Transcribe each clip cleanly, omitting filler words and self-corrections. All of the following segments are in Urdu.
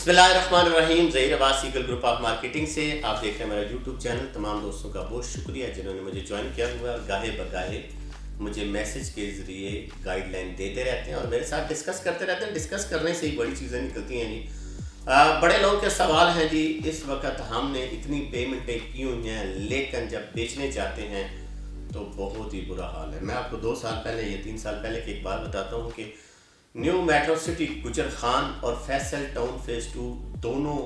بسم اللہ الرحمن الرحیم. ظہیر عباس ایگل گروپ آف مارکیٹنگ سے آپ دیکھ رہے ہیں میرا یوٹیوب چینل. تمام دوستوں کا بہت شکریہ جنہوں نے مجھے جوائن کیا ہوا ہے اور گاہے بگاہے مجھے میسج کے ذریعے گائیڈ لائن دیتے رہتے ہیں اور میرے ساتھ ڈسکس کرتے رہتے ہیں. ڈسکس کرنے سے ہی بڑی چیزیں نکلتی ہیں جی. بڑے لوگوں کے سوال ہیں جی اس وقت ہم نے اتنی پیمنٹیں کی ہوئی ہیں لیکن جب بیچنے جاتے ہیں تو بہت ہی برا حال ہے. میں آپ کو 2 سال پہلے یا 3 سال پہلے کی ایک بات بتاتا ہوں کہ نیو میٹرو سٹی گجر خان اور فیصل ٹاؤن فیز 2 دونوں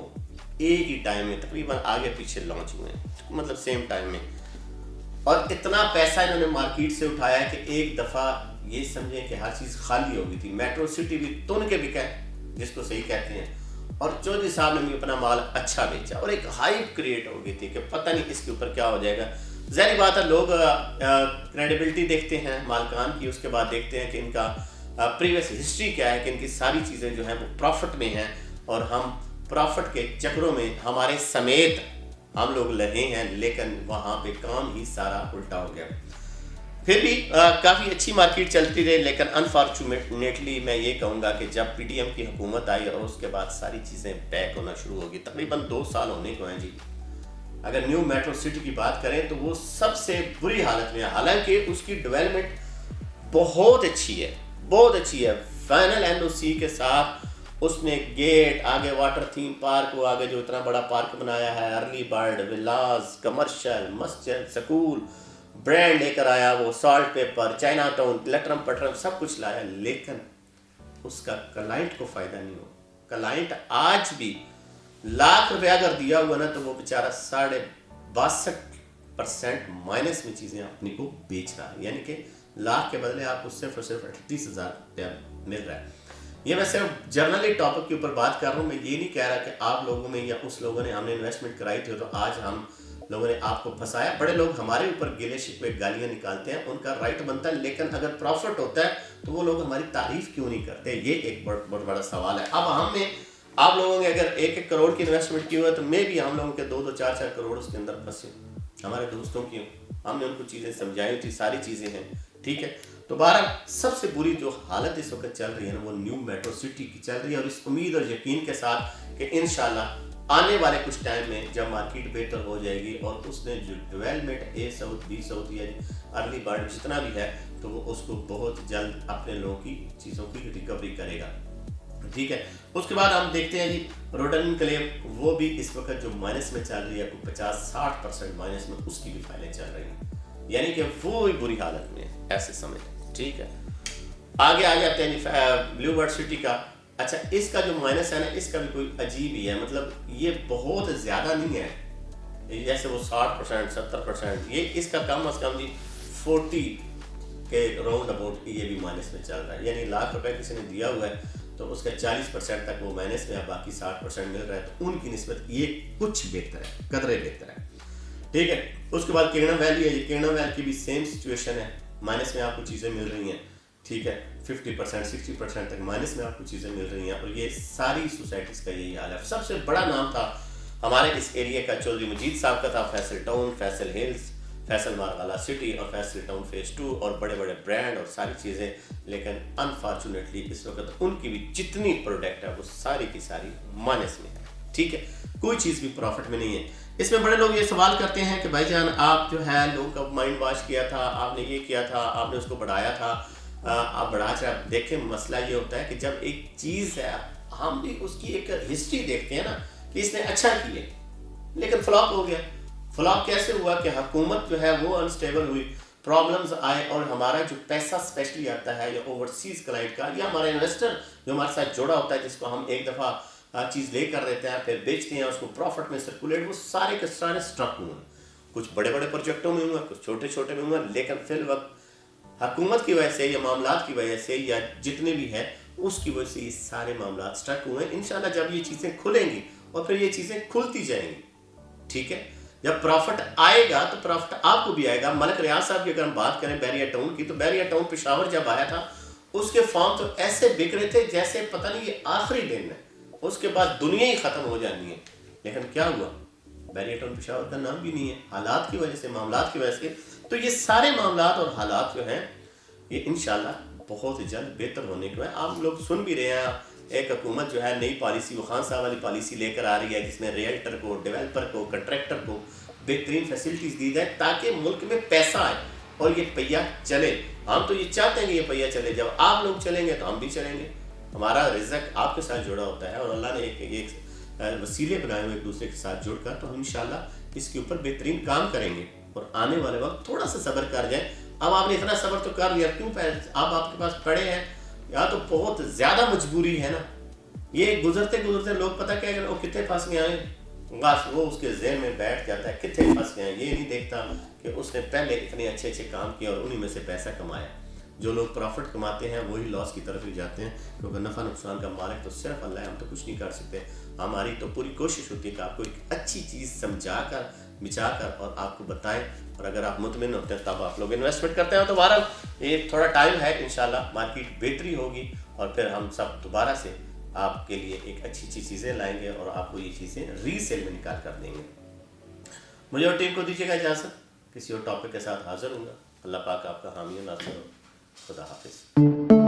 ایک ہی ٹائم میں تقریباً آگے پیچھے لانچ ہوئے ہیں, مطلب سیم ٹائم میں, اور اتنا پیسہ انہوں نے مارکیٹ سے اٹھایا کہ ایک دفعہ یہ سمجھیں کہ ہر چیز خالی ہو گئی تھی. میٹرو سٹی بھی تن کے بکا ہے جس کو صحیح کہتے ہیں, اور چودھری صاحب نے بھی اپنا مال اچھا بیچا اور ایک ہائپ کریٹ ہو گئی تھی کہ پتہ نہیں اس کے اوپر کیا ہو جائے گا. ظاہری بات ہے لوگ کریڈیبلٹی دیکھتے ہیں مالکان کی, اس کے بعد دیکھتے ہیں کہ ان کا پریویس ہسٹری کیا ہے کہ ان کی ساری چیزیں جو ہیں وہ پروفٹ میں ہیں, اور ہم پروفٹ کے چکروں میں ہمارے سمیت ہم لوگ لگے ہیں, لیکن وہاں پہ کام ہی سارا الٹا ہو گیا. پھر بھی کافی اچھی مارکیٹ چلتی رہی, لیکن انفارچونیٹلی میں یہ کہوں گا کہ جب پی ڈی ایم کی حکومت آئی اور اس کے بعد ساری چیزیں بیک ہونا شروع ہو گئی. تقریباً 2 سال ہونے کو ہیں جی. اگر نیو میٹرو سٹی کی بات کریں تو وہ سب سے بری حالت میں ہے, حالانکہ اس کی ڈیولپمنٹ بہت اچھی ہے, بہت اچھی ہے. فائنل این او سی کے ساتھ اس نے گیٹ, آگے واٹر تھیم پارک, وہ آگے جو اتنا بڑا پارک بنایا ہے, ارلی برڈ, ولاز, کمرشل, مسجد, سکول, برانڈ لے کر آیا, وہ سالٹ پیپر, چائنا ٹاؤن, لٹرم پٹرم سب کچھ لایا, لیکن اس کا کلائنٹ کو فائدہ نہیں ہو. کلائنٹ آج بھی ₹1,00,000 اگر دیا ہوا نا تو وہ بیچارہ 62% مائنس میں چیزیں اپنی کو بیچ رہا ہے, یعنی کہ لاکھ کے بدلے آپ کو صرف اور صرف ₹38,000 مل رہا ہے. یہ میں صرف جرنلی ٹاپک کے اوپر بات کر رہا ہوں. میں یہ نہیں کہہ رہا کہ آپ لوگوں میں یا اس لوگوں نے ہم نے انویسٹمنٹ کرائی تھی تو آج ہم لوگوں نے آپ کو پھنسایا. بڑے لوگ ہمارے اوپر گلے شکوے گالیاں نکالتے ہیں, ان کا رائٹ بنتا ہے, لیکن اگر پروفٹ ہوتا ہے تو وہ لوگ ہماری تعریف کیوں نہیں کرتے, یہ ایک بہت بڑا سوال ہے. اب ہم نے آپ لوگوں نے اگر 1 کروڑ کی انویسٹمنٹ کی ہوئی ہے تو میں بھی ہم لوگوں کے 2 4 کروڑ اس کے اندر پھنسے, ہمارے دوستوں کی ہم نے ان کو چیزیں سمجھائی تھی, ساری چیزیں ہیں, ٹھیک ہے. تو بہرحال سب سے بری جو حالت اس وقت چل رہی ہے نا وہ نیو میٹرو سٹی کی چل رہی ہے, اور اس امید اور یقین کے ساتھ کہ انشاءاللہ آنے والے کچھ ٹائم میں جب مارکیٹ بہتر ہو جائے گی اور اس نے جو development A south B south یا ارلی برڈ جتنا بھی ہے تو وہ اس کو بہت جلد اپنے لوگوں کی چیزوں کی ریکوری کرے گا, ٹھیک ہے. اس کے بعد ہم دیکھتے ہیں جی روڈن انکلیو, وہ بھی اس وقت جو مائنس میں چل رہی ہے 50-60% مائنس میں, اس کی بھی فائلیں چل رہی ہیں, یعنی کہ وہ بری حالت میں ایسے سمجھ, ٹھیک ہے. آگے آ جاتے ہیں بلیو برڈ سٹی کا. اچھا اس کا جو مائنس ہے نا اس کا بھی کوئی عجیب ہی ہے, مطلب یہ بہت زیادہ نہیں ہے جیسے وہ 60% 70%, یہ اس کا کم از کم جی 40 کے راؤنڈ اباؤٹ یہ بھی مائنس میں چل رہا ہے. یعنی ₹1,00,000 کسی نے دیا ہوا ہے تو اس کا 40% تک وہ مائنس میں ہے, باقی 60% مل رہا ہے, تو ان کی نسبت یہ کچھ بہتر ہے, قدرے بہتر ہے, ٹھیک ہے. اس کے بعد کینگڈم ویلی ہے, یہ کینگڈم ویلی کی بھی سیم سچویشن ہے, مائنس میں آپ کو چیزیں مل رہی ہیں, ٹھیک ہے. 50% 60% تک مائنس میں آپ کو چیزیں مل رہی ہیں, اور یہ ساری سوسائٹیز کا یہی حال ہے. سب سے بڑا نام تھا ہمارے اس ایریا کا چودھری مجید صاحب کا تھا, Faisal town, Faisal hills, Faisal Margalla city اور فیصل ٹاؤن فیز 2 اور بڑے بڑے برانڈ اور ساری چیزیں, لیکن انفارچونیٹلی اس وقت ان کی بھی جتنی پروڈکٹ ہے وہ ساری کی ساری مائنس میں ہے, ٹھیک ہے. کوئی چیز بھی پروفٹ میں نہیں ہے. اس میں بڑے لوگ یہ سوال کرتے ہیں کہ بھائی جان آپ جو ہے لوگوں کا مائنڈ واش کیا تھا, آپ نے یہ کیا تھا, آپ نے اس کو بڑھایا تھا, آپ بڑھا چاہے. دیکھیں مسئلہ یہ ہوتا ہے کہ جب ایک چیز ہے ہم بھی اس کی ایک ہسٹری دیکھتے ہیں نا کہ اس نے اچھا کیا لیکن فلاپ ہو گیا. فلاپ کیسے ہوا کہ حکومت جو ہے وہ انسٹیبل ہوئی, پرابلمز آئے, اور ہمارا جو پیسہ اسپیشلی آتا ہے یا اوورسیز کلائنٹ کا یا ہمارا انویسٹر جو ہمارے ساتھ جڑا ہوتا ہے, جس کو ہم ایک دفعہ چیز لے کر دیتے ہیں پھر بیچتے ہیں اس کو پروفٹ میں سرکولیٹ, وہ سارے کے سارے اسٹرک ہوئے ہیں. کچھ بڑے بڑے پروجیکٹوں میں ہوئے, کچھ چھوٹے چھوٹے میں ہوئے, لیکن فی الوقت حکومت کی وجہ سے یا معاملات کی وجہ سے یا جتنے بھی ہیں اس کی وجہ سے یہ سارے معاملات اسٹرک ہوئے ہیں. انشاءاللہ جب یہ چیزیں کھلیں گی اور پھر یہ چیزیں کھلتی جائیں گی, ٹھیک ہے. جب پروفٹ آئے گا تو پروفٹ آپ کو بھی آئے گا. ملک ریاض صاحب کی اگر ہم بات کریں بیریا ٹاؤن کی, تو بیریا ٹاؤن پشاور جب آیا تھا اس کے فارم تو ایسے بک رہے تھے جیسے پتہ نہیں یہ آخری دن ہے, اس کے بعد دنیا ہی ختم ہو جانی ہے. لیکن کیا ہوا, بیریا ٹاؤن پشاور کا نام بھی نہیں ہے, حالات کی وجہ سے, معاملات کی وجہ سے. تو یہ سارے معاملات اور حالات جو ہیں یہ انشاءاللہ بہت جلد بہتر ہونے کو ہے. آپ لوگ سن بھی رہے ہیں, ایک حکومت جو ہے نئی پالیسی، وہ خان صاحب والی پالیسی لے کر آ رہی ہے جس میں ریئلٹر کو، ڈیولپر کو، کنٹریکٹر کو بہترین فیسلٹیز دی جائے تاکہ ملک میں پیسہ آئے اور یہ پہیہ چلے. ہم تو یہ چاہتے ہیں کہ یہ پہیہ چلے، جب آپ لوگ چلیں گے تو ہم بھی چلیں گے. ہمارا رزق آپ کے ساتھ جڑا ہوتا ہے اور اللہ نے ایک وسیلے بنائے ہوئے ایک دوسرے کے ساتھ جڑ کر، تو ہم انشاءاللہ اس کے اوپر بہترین کام کریں گے. اور آنے والے وقت تھوڑا سا صبر کر جائیں. اب آپ نے اتنا صبر تو کر لیا، کیوں آپ کے پاس پڑے ہیں یا تو بہت زیادہ مجبوری ہے نا. یہ گزرتے گزرتے لوگ پتہ کیا کہ وہ کتنے پھنس گئے ہیں، بس وہ اس کے ذہن میں بیٹھ جاتا ہے کتنے پھنس گئے ہیں. یہ نہیں دیکھتا کہ اس نے پہلے اتنے اچھے اچھے کام کیے اور انہی میں سے پیسہ کمایا. جو لوگ پروفٹ کماتے ہیں وہی لاس کی طرف ہی جاتے ہیں، کیونکہ نفع نقصان کا مالک تو صرف اللہ ہے. ہم تو کچھ نہیں کر سکتے. ہماری تو پوری کوشش ہوتی ہے کہ آپ کو ایک اچھی چیز سمجھا کر، بچا کر اور آپ کو بتائیں. اور اگر آپ مطمئن ہوتے ہیں تب آپ لوگ انویسٹمنٹ کرتے ہیں. تو بہرحال یہ تھوڑا ٹائم ہے، انشاءاللہ مارکیٹ بہتری ہوگی اور پھر ہم سب دوبارہ سے آپ کے لیے ایک اچھی اچھی چیزیں لائیں گے اور آپ کو یہ چیزیں ری سیل میں نکال کر دیں گے. مجھے اور ٹیم کو دیجیے گا اجازت، کسی اور ٹاپک کے ساتھ حاضر ہوں گا. اللہ پاک آپ کا حامی و ناصر ہو. خدا حافظ.